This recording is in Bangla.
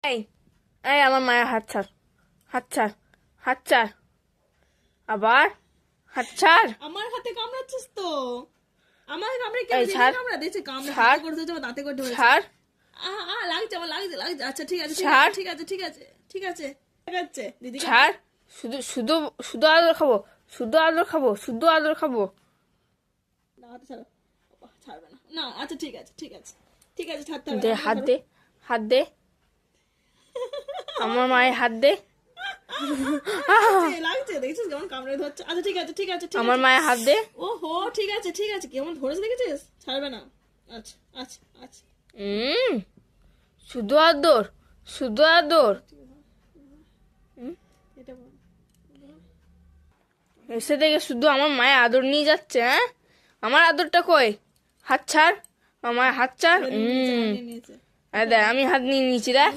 এই এই আমার মায়ের হাত ছাড়, হাত ছাড়, হাত ছাড়, আবার হাত ছাড়। আমার হাতে কামড়াচ্ছিস তো, আমার কামড়ে এই কেউ ছাড়, কামড়া দিয়েছে, কামড়ে ছাড়, হাতে করে ধরেছে, দাঁতে করে ধরেছে। ছাড়, লাগছে, আমার লাগছে, লাগছে। আচ্ছা ঠিক আছে, ঠিক ছাড়, আছে, ঠিক আছে, ঠিক আছে, ঠিক আছে, ঠিক আছে দিদি। ছাড়। শুধু শুধু শুধু আদর খাবো, শুধু আদর খাবো, শুধু আদর খাবো। না হাতে ছাড়ো, ছাড়বে না। না আচ্ছা ঠিক আছে, ঠিক আছে, ঠিক আছে, ছাড়তে হবে দে না। হাত দে, হাত দে, আমার মায়ের হাত দে। লাগছে, দেখছিস কেমন কামড়ে ধরছে। আচ্ছা ঠিক আছে, ঠিক আছে, ঠিক আমার আছে। মায়ের হাত দে। ওহো ঠিক আছে, ঠিক আছে, কেমন ধরেছে দেখেছিস, ছাড়বে না। আচ্ছা আচ্ছা আচ্ছা। শুধু আদর, শুধু আদর। এটা বল। এসে থেকে শুধু আমার মায়ের আদর নিয়ে যাচ্ছে। হ্যাঁ, আমার আদরটা কই? হাত ছাড়, আমার হাত ছাড়। নিয়ে নিয়েছে। দেখ আমি হাত নিয়ে নিয়েছি, দেখ।